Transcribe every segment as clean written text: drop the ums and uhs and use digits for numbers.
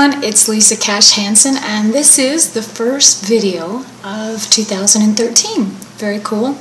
everyone, it's Lisa Cash Hansen, and this is the first video of 2013. Very cool.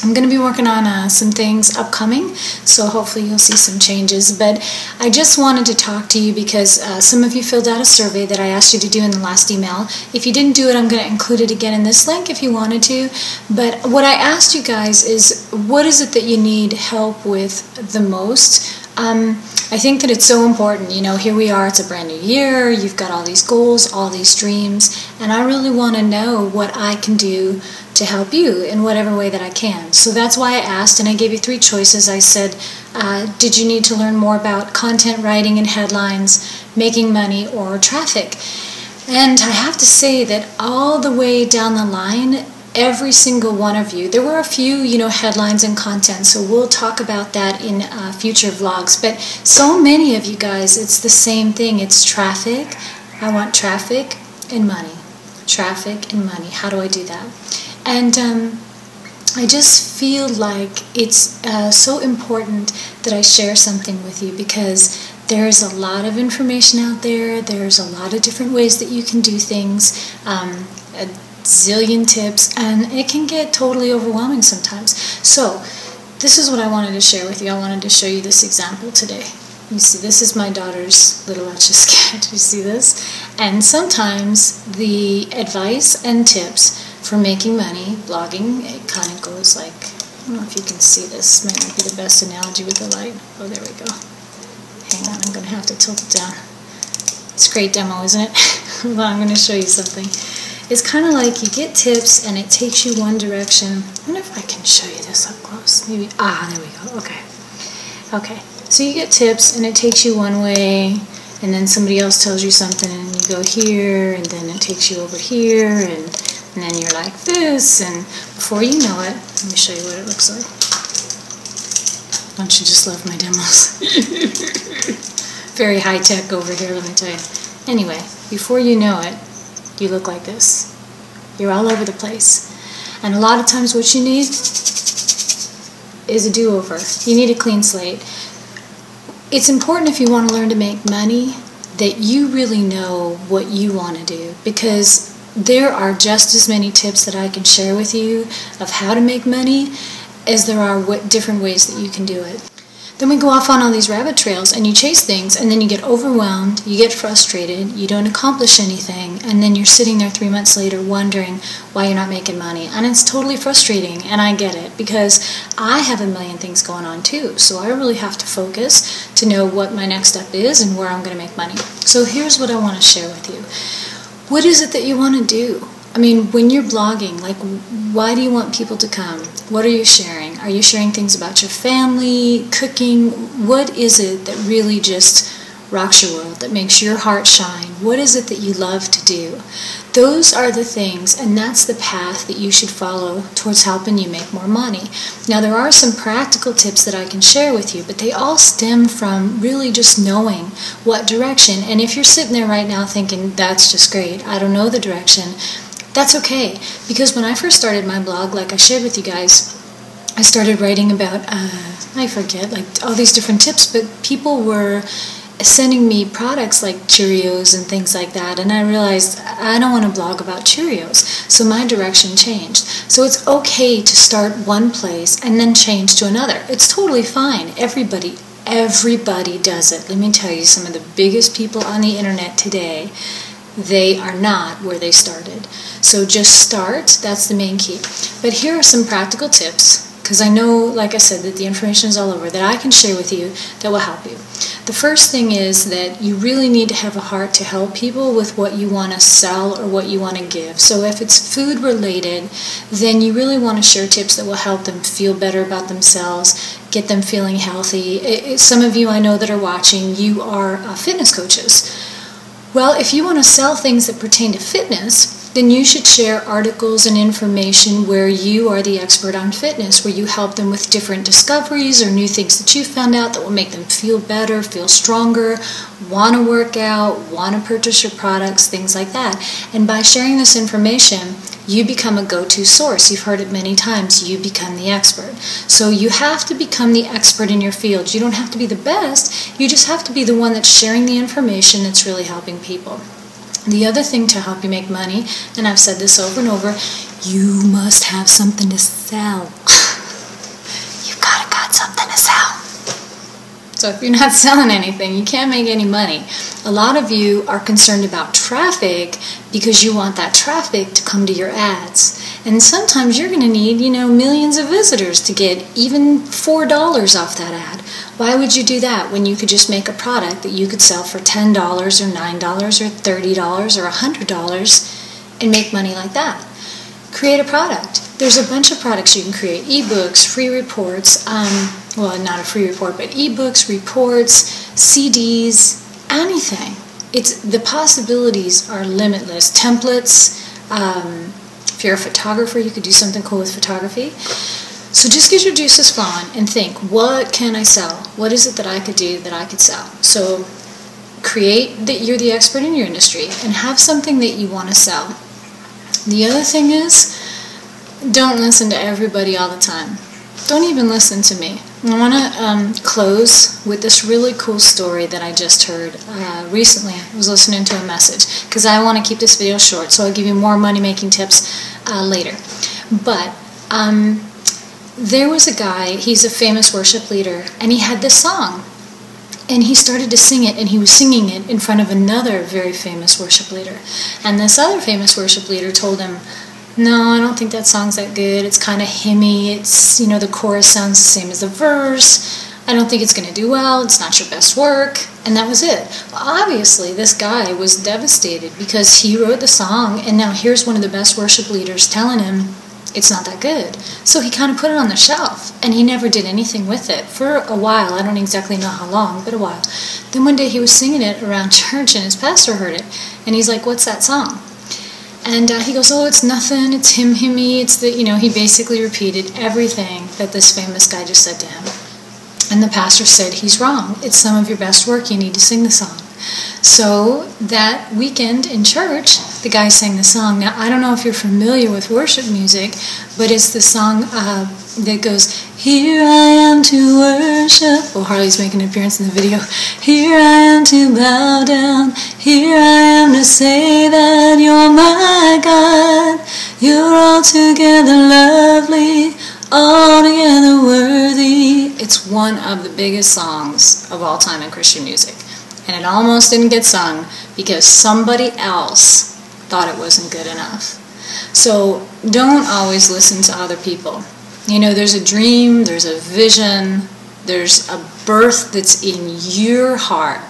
I'm going to be working on some things upcoming, so hopefully you'll see some changes. But I just wanted to talk to you because some of you filled out a survey that I asked you to do in the last email. If you didn't do it, I'm going to include it again in this link if you wanted to. But what I asked you guys is, what is it that you need help with the most? I think that it's so important. You know, here we are, it's a brand new year, you've got all these goals, all these dreams, and I really want to know what I can do to help you in whatever way that I can. So that's why I asked, and I gave you three choices. I said, did you need to learn more about content writing and headlines, making money, or traffic? And I have to say that all the way down the line, every single one of you, there were a few, headlines and content, so we'll talk about that in future vlogs, but so many of you guys, it's the same thing. It's traffic. I want traffic and money. Traffic and money. How do I do that? And I just feel like it's so important that I share something with you, because there's a lot of information out there. There's a lot of different ways that you can do things. Zillion tips, and it can get totally overwhelming sometimes. So this is what I wanted to share with you. I wanted to show you this example today. You see, this is my daughter's little Etch-a-Sketch. You see this? And sometimes the advice and tips for making money, blogging, it kind of goes like, I don't know if you can see this. Might not be the best analogy with the light. Oh, there we go. Hang on, I'm going to have to tilt it down. It's a great demo, isn't it? Well, I'm going to show you something. It's kind of like you get tips and it takes you one direction. I wonder if I can show you this up close. Maybe, there we go. Okay. So you get tips and it takes you one way, and then somebody else tells you something and you go here, and then it takes you over here, and then you're like this, and before you know it, let me show you what it looks like. Don't you just love my demos? Very high tech over here, let me tell you. Anyway, before you know it, you look like this. You're all over the place. And a lot of times what you need is a do-over. You need a clean slate. It's important, if you want to learn to make money, that you really know what you want to do, because there are just as many tips that I can share with you of how to make money as there are different ways that you can do it. Then we go off on all these rabbit trails and you chase things, and then you get overwhelmed, you get frustrated, you don't accomplish anything, and then you're sitting there 3 months later wondering why you're not making money. And it's totally frustrating, and I get it, because I have a million things going on too, so I really have to focus to know what my next step is and where I'm going to make money. So here's what I want to share with you. What is it that you want to do? I mean, when you're blogging, like, why do you want people to come? What are you sharing? Are you sharing things about your family, cooking? What is it that really just rocks your world, that makes your heart shine? What is it that you love to do? Those are the things, and that's the path that you should follow towards helping you make more money. Now, there are some practical tips that I can share with you, but they all stem from really just knowing what direction. And if you're sitting there right now thinking, that's just great, I don't know the direction, that's okay, because when I first started my blog, like I shared with you guys, I started writing about, I forget, like all these different tips, but people were sending me products like Cheerios and things like that, and I realized I don't want to blog about Cheerios, so my direction changed. So it's okay to start one place and then change to another. It's totally fine. Everybody does it. Let me tell you, some of the biggest people on the internet today, they are not where they started. So just start. That's the main key. But here are some practical tips, because I know, like I said, that the information is all over, that I can share with you that will help you. The first thing is that you really need to have a heart to help people with what you want to sell or what you want to give. So if it's food related, then you really want to share tips that will help them feel better about themselves, get them feeling healthy. Some of you I know that are watching, you are fitness coaches. Well, if you want to sell things that pertain to fitness, then you should share articles and information where you are the expert on fitness, where you help them with different discoveries or new things that you found out that will make them feel better, feel stronger, want to work out, want to purchase your products, things like that. And by sharing this information, you become a go-to source. You've heard it many times. You become the expert. So you have to become the expert in your field. You don't have to be the best. You just have to be the one that's sharing the information that's really helping people. The other thing to help you make money, and I've said this over and over, you must have something to sell. You've got something to sell. So if you're not selling anything, you can't make any money. A lot of you are concerned about traffic because you want that traffic to come to your ads. And sometimes you're going to need, millions of visitors to get even $4 off that ad. Why would you do that when you could just make a product that you could sell for $10 or $9 or $30 or $100 and make money like that? Create a product. There's a bunch of products you can create. Ebooks, free reports, well, not a free report, but ebooks, reports, CDs, anything. The possibilities are limitless. Templates, if you're a photographer, you could do something cool with photography. So just get your juices flowing and think, what can I sell? What is it that I could do that I could sell? So create that you're the expert in your industry and have something that you want to sell. The other thing is, don't listen to everybody all the time. Don't even listen to me. I want to close with this really cool story that I just heard recently. I was listening to a message because I want to keep this video short, so I'll give you more money-making tips later. But there was a guy, he's a famous worship leader, and he had this song. And he started to sing it, and he was singing it in front of another very famous worship leader. And this other famous worship leader told him, no, I don't think that song's that good. It's kind of hymny. It's, the chorus sounds the same as the verse. I don't think it's going to do well. It's not your best work. And that was it. Well, obviously, this guy was devastated because he wrote the song, and now here's one of the best worship leaders telling him it's not that good. So he kind of put it on the shelf, and he never did anything with it for a while. I don't exactly know how long, but a while. Then one day he was singing it around church, and his pastor heard it, and he's like, what's that song? And he goes, oh, it's nothing, it's hymny, it's the, he basically repeated everything that this famous guy just said to him. And the pastor said, he's wrong, it's some of your best work, you need to sing the song. So that weekend in church, the guy sang the song. Now, I don't know if you're familiar with worship music, but it's the song that goes, here I am to worship. Oh, Harley's making an appearance in the video. Here I am to bow down. Here I am to say that you're my God. You're altogether lovely, altogether worthy. It's one of the biggest songs of all time in Christian music. And it almost didn't get sung because somebody else thought it wasn't good enough. So don't always listen to other people. There's a dream, there's a vision, there's a birth that's in your heart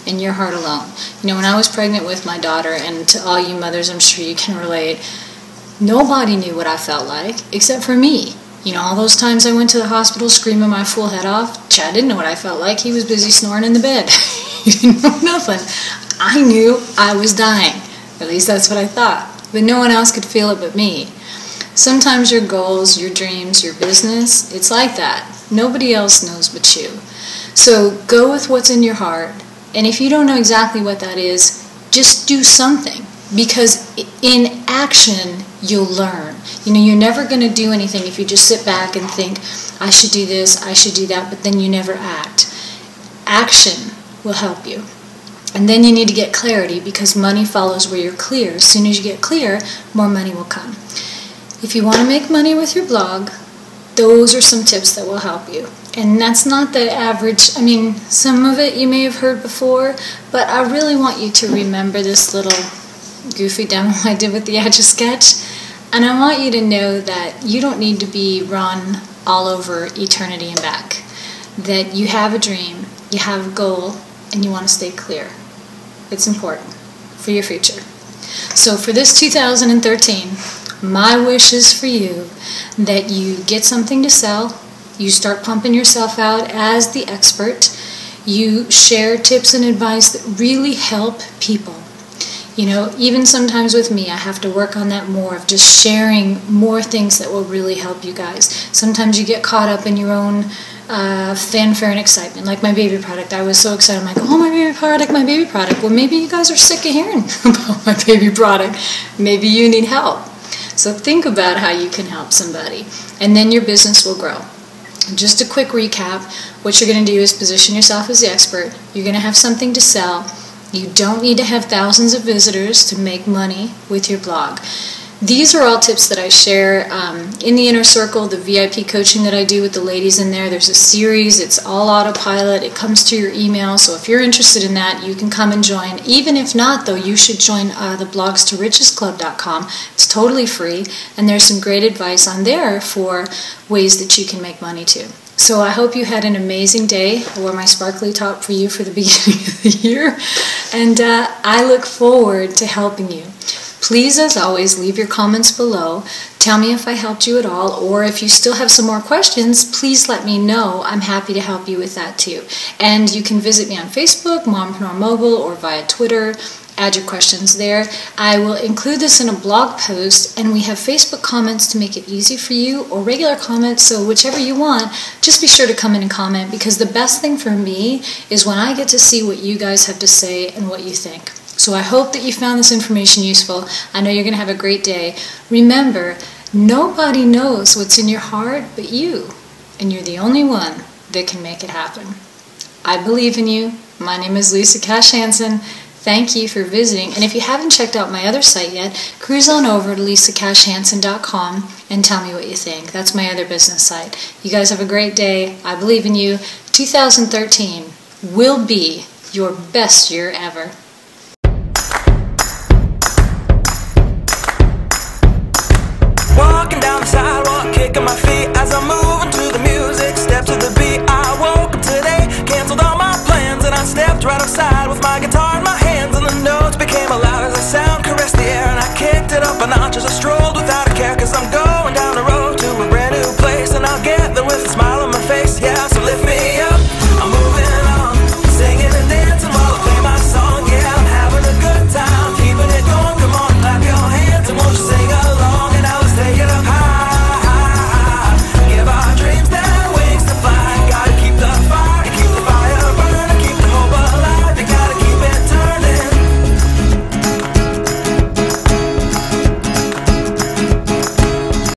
alone. When I was pregnant with my daughter, and to all you mothers, I'm sure you can relate, nobody knew what I felt like except for me. All those times I went to the hospital screaming my full head off, Chad didn't know what I felt like. He was busy snoring in the bed. He didn't know nothing. I knew I was dying. At least that's what I thought. But no one else could feel it but me. Sometimes your goals, your dreams, your business, it's like that. Nobody else knows but you. So go with what's in your heart. And if you don't know exactly what that is, just do something. Because in action, you'll learn. You're never going to do anything if you just sit back and think, I should do this, I should do that, but then you never act. Action will help you. And then you need to get clarity because money follows where you're clear. As soon as you get clear, more money will come. If you want to make money with your blog, those are some tips that will help you. And that's not the average, some of it you may have heard before, but I really want you to remember this little goofy demo I did with the Etch-a-Sketch. And I want you to know that you don't need to be run all over eternity and back. That you have a dream, you have a goal, and you want to stay clear. It's important for your future. So for this 2013, my wish is for you that you get something to sell, you start pumping yourself out as the expert, you share tips and advice that really help people. Even sometimes with me, I have to work on that more, of just sharing more things that will really help you guys. Sometimes you get caught up in your own fanfare and excitement, like my baby product. I was so excited. I'm like, oh, my baby product, my baby product. Well, maybe you guys are sick of hearing about my baby product. Maybe you need help. So think about how you can help somebody, and then your business will grow. Just a quick recap, what you're going to do is position yourself as the expert. You're going to have something to sell. You don't need to have thousands of visitors to make money with your blog. These are all tips that I share in the Inner Circle, the VIP coaching that I do with the ladies in there. There's a series, it's all autopilot, it comes to your email, so if you're interested in that, you can come and join. Even if not, though, you should join the blogs2richesclub.com. It's totally free, and there's some great advice on there for ways that you can make money too. So I hope you had an amazing day. I wore my sparkly top for you for the beginning of the year, and I look forward to helping you. Please, as always, leave your comments below. Tell me if I helped you at all, or if you still have some more questions, please let me know. I'm happy to help you with that too. And you can visit me on Facebook, Mompreneur Mogul, or via Twitter. Add your questions there. I will include this in a blog post, and we have Facebook comments to make it easy for you, or regular comments, so whichever you want, just be sure to come in and comment, because the best thing for me is when I get to see what you guys have to say and what you think. So I hope that you found this information useful. I know you're going to have a great day. Remember, nobody knows what's in your heart but you, and you're the only one that can make it happen. I believe in you. My name is Lisa Cash Hansen. Thank you for visiting, and if you haven't checked out my other site yet, cruise on over to lisacashhansen.com and tell me what you think. That's my other business site. You guys have a great day. I believe in you. 2013 will be your best year ever. Walking down the sidewalk, kicking my feet as I'm moving to the music. Step to the beat, I woke up today, canceled all my plans, and I stepped right outside with my guitar in my hands, and the notes became loud as the sound caressed the air, and I kicked it up a notch as I strode